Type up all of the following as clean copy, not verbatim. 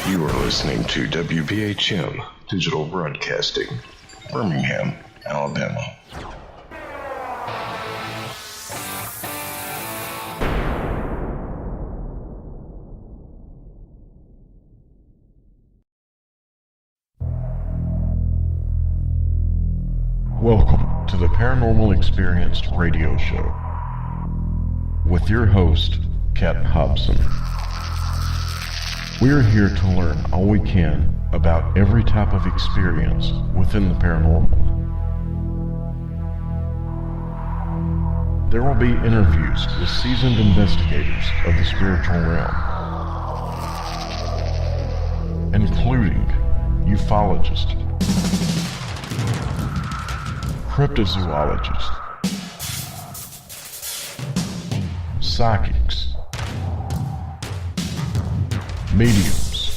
You are listening to WBHM Digital Broadcasting, Birmingham, Alabama. Welcome to the Paranormal Experienced Radio Show with your host, Kat Hobson. We are here to learn all we can about every type of experience within the paranormal. There will be interviews with seasoned investigators of the spiritual realm, including ufologists, cryptozoologists, psychics, mediums,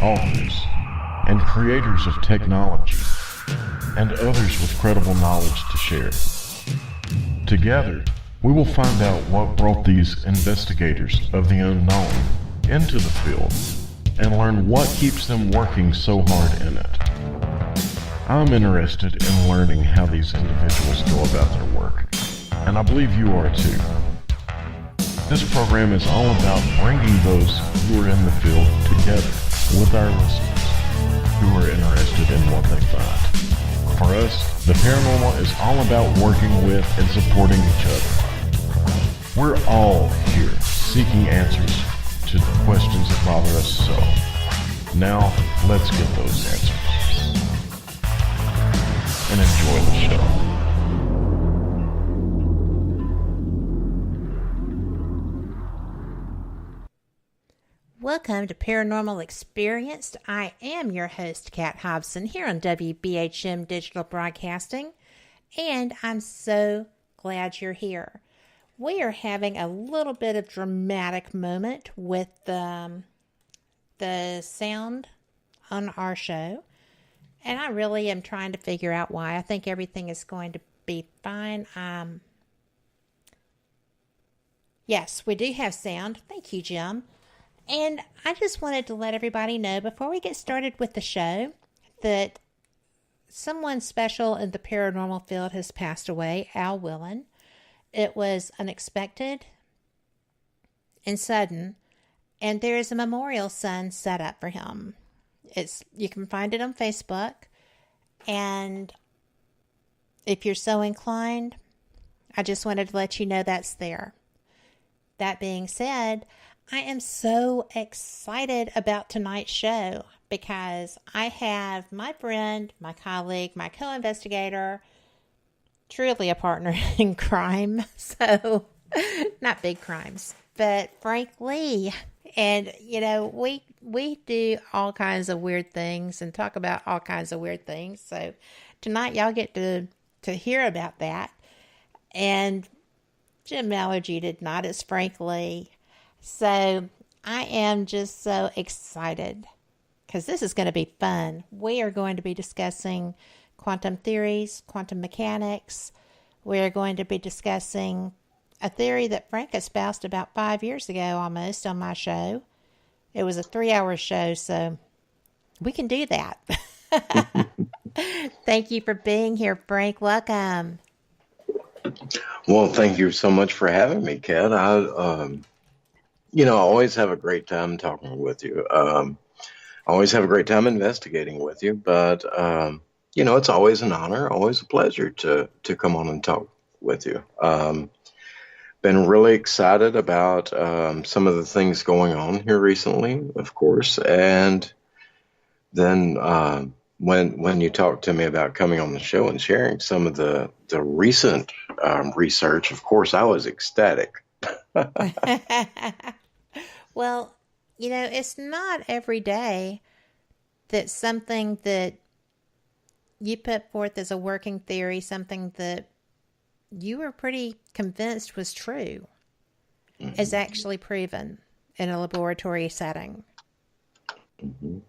authors, and creators of technology, and others with credible knowledge to share. Together, we will find out what brought these investigators of the unknown into the field and learn what keeps them working so hard in it. I'm interested in learning how these individuals go about their work, and I believe you are too. This program is all about bringing those who are in the field together with our listeners who are interested in what they find. For us, the paranormal is all about working with and supporting each other. We're all here seeking answers to the questions that bother us so. Now, let's get those answers. And enjoy the show. Welcome to Paranormal Experienced. I am your host, Kat Hobson, here on WBHM Digital Broadcasting, and I'm so glad you're here. We are having a little bit of dramatic moment with the sound on our show, and I really am trying to figure out why. I think everything is going to be fine. Yes, we do have sound. Thank you, Jim. And I just wanted to let everybody know before we get started with the show that someone special in the paranormal field has passed away, Al Willen. It was unexpected and sudden, and there is a memorial sign set up for him. You can find it on Facebook, and if you're so inclined, I just wanted to let you know that's there. That being said, I am so excited about tonight's show because I have my friend, my colleague, my co-investigator, truly a partner in crime. So, not big crimes, but Frank Lee. And, you know, we do all kinds of weird things and talk about all kinds of weird things. So, tonight y'all get to hear about that. And Jim Allergy did not. It's Frank Lee. So I am just so excited because this is going to be fun. We are going to be discussing quantum theories, quantum mechanics. We are going to be discussing a theory that Frank espoused about 5 years ago almost on my show. It was a 3-hour show, so we can do that. Thank you for being here, Frank. Welcome. Well, thank you so much for having me, Kat. I always have a great time talking with you. I always have a great time investigating with you, but, it's always an honor, always a pleasure to come on and talk with you. Been really excited about some of the things going on here recently, of course, and then when you talked to me about coming on the show and sharing some of the recent research, of course, I was ecstatic. Well, it's not every day that something that you put forth as a working theory, something that you were pretty convinced was true, is actually proven in a laboratory setting. Mm-hmm.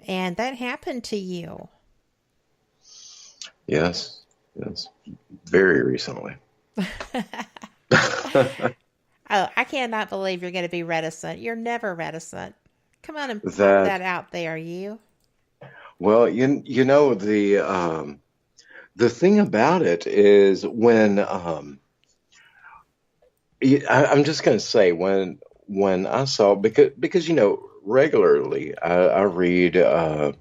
And that happened to you. Yes, very recently. Oh, I cannot believe you're going to be reticent. You're never reticent. Come on and pop That that out there, you. well, you know the thing about it is when I'm just going to say when I saw because regularly I read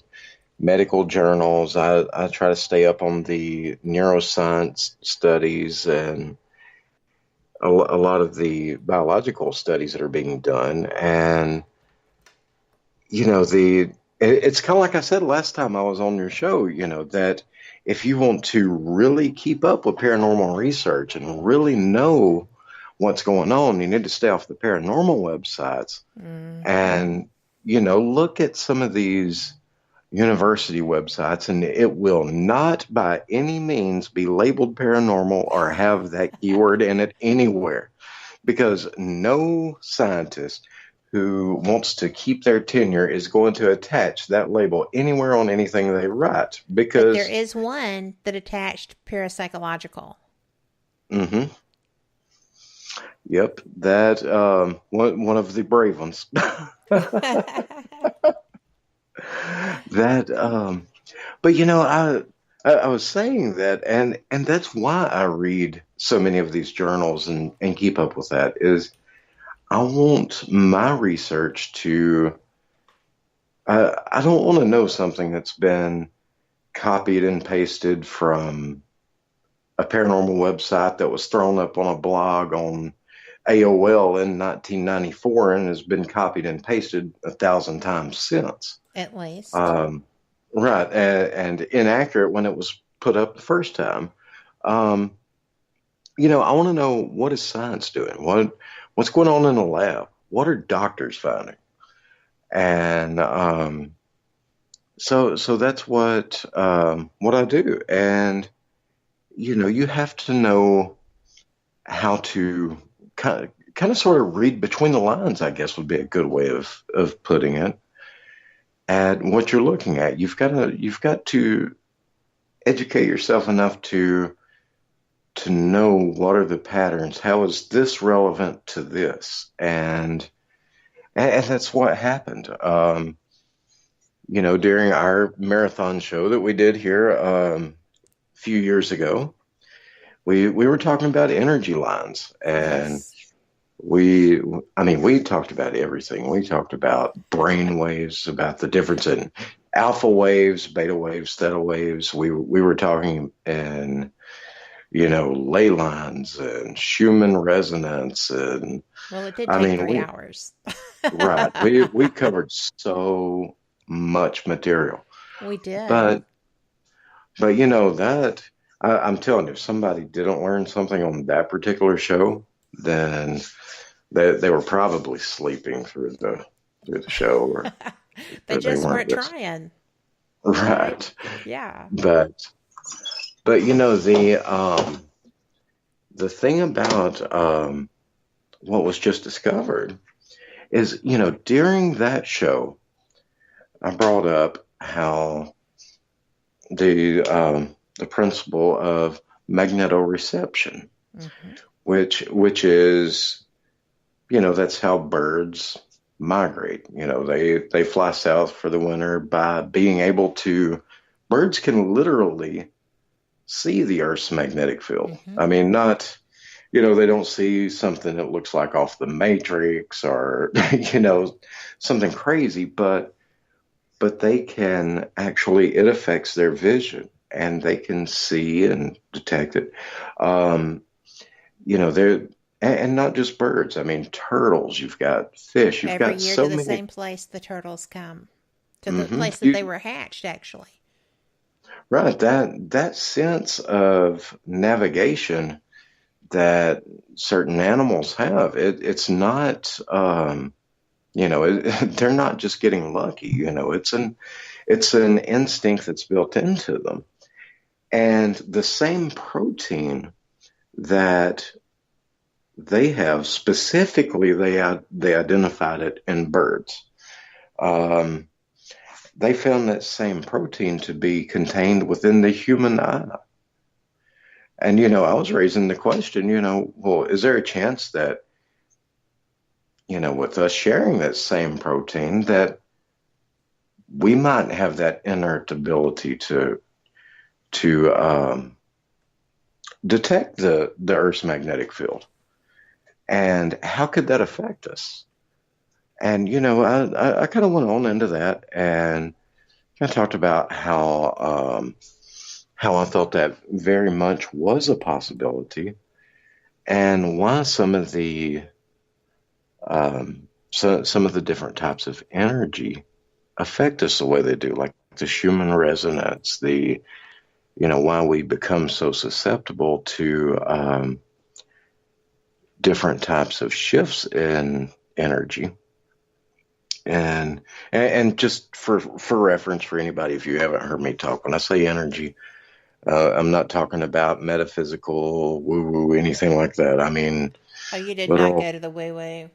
medical journals. I try to stay up on the neuroscience studies and a lot of the biological studies that are being done. And it's kind of like I said last time I was on your show. That if you want to really keep up with paranormal research and really know what's going on, you need to stay off the paranormal websites and look at some of these university websites, and it will not by any means be labeled paranormal or have that keyword in it anywhere, because no scientist who wants to keep their tenure is going to attach that label anywhere on anything they write, But there because is one that attached parapsychological. hmm yep, that one of the brave ones. That but I was saying that, and that's why I read so many of these journals and keep up with that, is I want my research to I don't want to know something that's been copied and pasted from a paranormal website that was thrown up on a blog on AOL in 1994 and has been copied and pasted 1,000 times since. At least. Um, right, and inaccurate when it was put up the first time. Um, I want to know, what is science doing? What's going on in the lab? What are doctors finding? And so that's what I do. And you have to know how to kind of sort of read between the lines, I guess would be a good way of putting it, at what you're looking at. You've got to educate yourself enough to know what are the patterns. How is this relevant to this? And that's what happened. During our marathon show that we did here a few years ago, we were talking about energy lines, and Yes. we talked about everything. We talked about brain waves, about the difference in alpha waves, beta waves, theta waves. We were talking in, ley lines and Schumann resonance, and Well, it did I take mean, 3 hours. right. We covered so much material, We did. but that I'm telling you, if somebody didn't learn something on that particular show, then they were probably sleeping through the show, They or they just weren't weren't listening. trying. Right? Right. Yeah. But the thing about what was just discovered is, during that show, I brought up how the principle of magnetoreception, Hmm. which is, that's how birds migrate. They fly south for the winter by being able to. Birds can literally see the Earth's magnetic field. Hmm. I mean, not. They don't see something that looks like off the Matrix or, something crazy, but they can actually, it affects their vision and they can see and detect it. Um, they're, and not just birds. I mean, turtles, you've got fish, you've Every got year to so the many. same place the turtles come. To the hmm place that they were hatched, actually. right. That sense of navigation that certain animals have, it's not, they're not just getting lucky. It's an instinct that's built into them. And the same protein that they have, specifically, they identified it in birds. Um, they found that same protein to be contained within the human eye. And, I was raising the question, well, is there a chance that with us sharing that same protein, that we might have that innate ability to detect the Earth's magnetic field. And how could that affect us? And I kind of went on into that and kind of talked about how I thought that very much was a possibility, and why some of the different types of energy affect us the way they do, like the Schumann resonance, why we become so susceptible to different types of shifts in energy. And just for reference for anybody, if you haven't heard me talk, when I say energy, I'm not talking about metaphysical woo-woo, anything like that. I mean, Oh, you did not literal. go to the woo-woo.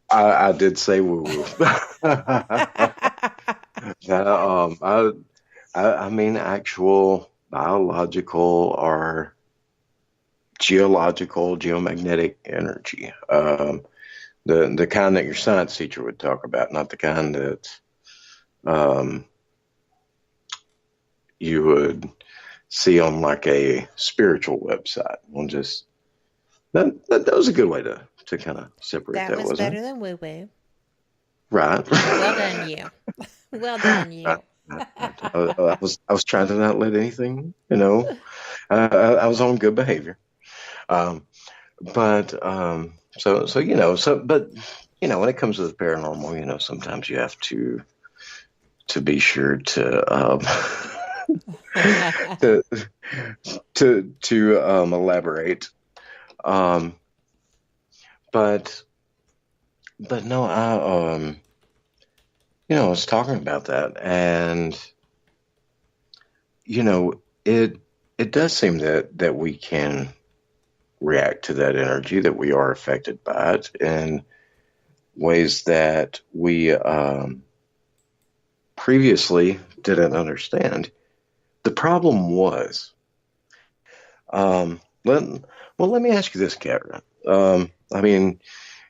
I did say woo-woo. I mean actual biological or geological, geomagnetic energy. The kind that your science teacher would talk about, not the kind that um, you would see on like a spiritual website. Well, just that was a good way to kind of separate That that, was wasn't better it? than woo-woo. Right. Well done, you. Well done, Right. you. I was trying to not let anything, I was on good behavior. Um, but when it comes to the paranormal, sometimes you have to be sure to elaborate. Um, but but no, I was talking about that, and you know, it it does seem that we can react to that energy, that we are affected by it in ways that we previously didn't understand. The problem was, let well, let me ask you this, Karen. I mean,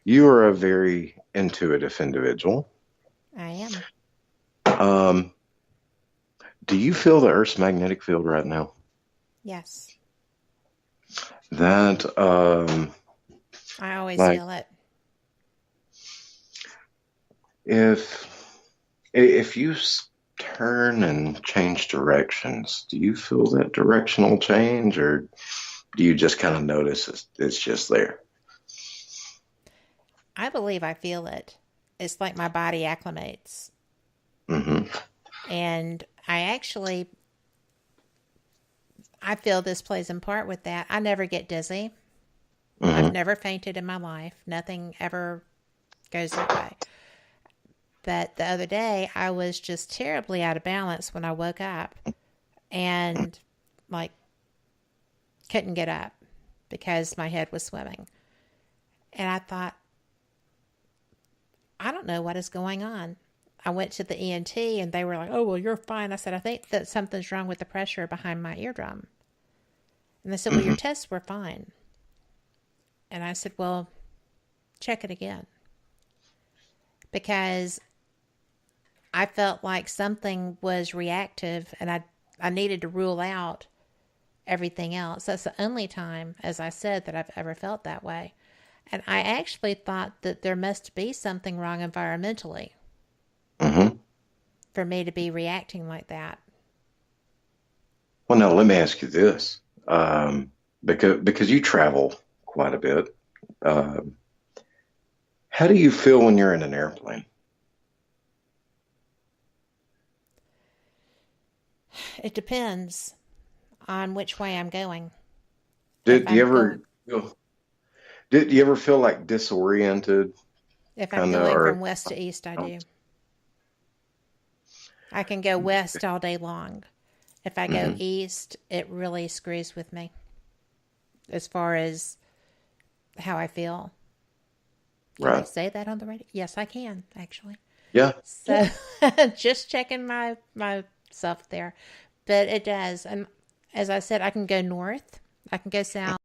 you are a very intuitive individual. I am. Um, do you feel the Earth's magnetic field right now? Yes. That, I always like, feel it. if if you turn and change directions, do you feel that directional change, or do you just kind of notice it's just there? I believe I feel it. It's like my body acclimates. Hmm. And I feel this plays in part with that. I never get dizzy. I've Hmm. never fainted in my life. Nothing ever goes that way. But the other day, I was just terribly out of balance when I woke up and, like, couldn't get up because my head was swimming. And I thought, I don't know what is going on. I went to the ENT and they were like, "Oh, well, you're fine." I said, "I think that something's wrong with the pressure behind my eardrum." And they said, "Well, your Hmm. tests were fine." And I said, "Well, check it again." Because I felt like something was reactive and I needed to rule out everything else. That's the only time, as I said, that I've ever felt that way. And I actually thought that there must be something wrong environmentally Hmm. for me to be reacting like that. Well, now let me ask you this, because you travel quite a bit. Um, how do you feel when you're in an airplane? It depends on which way I'm going. If Did you I'm ever going did you ever feel like disoriented, if I'm kind of, going or from west to east, I do. I can go west all day long. If I go hmm east, it really screws with me as far as how I feel. Can I right? say that on the radio? Yes, I can, actually. Yeah, yeah. So just checking myself there. But it does. And as I said, I can go north, I can go south.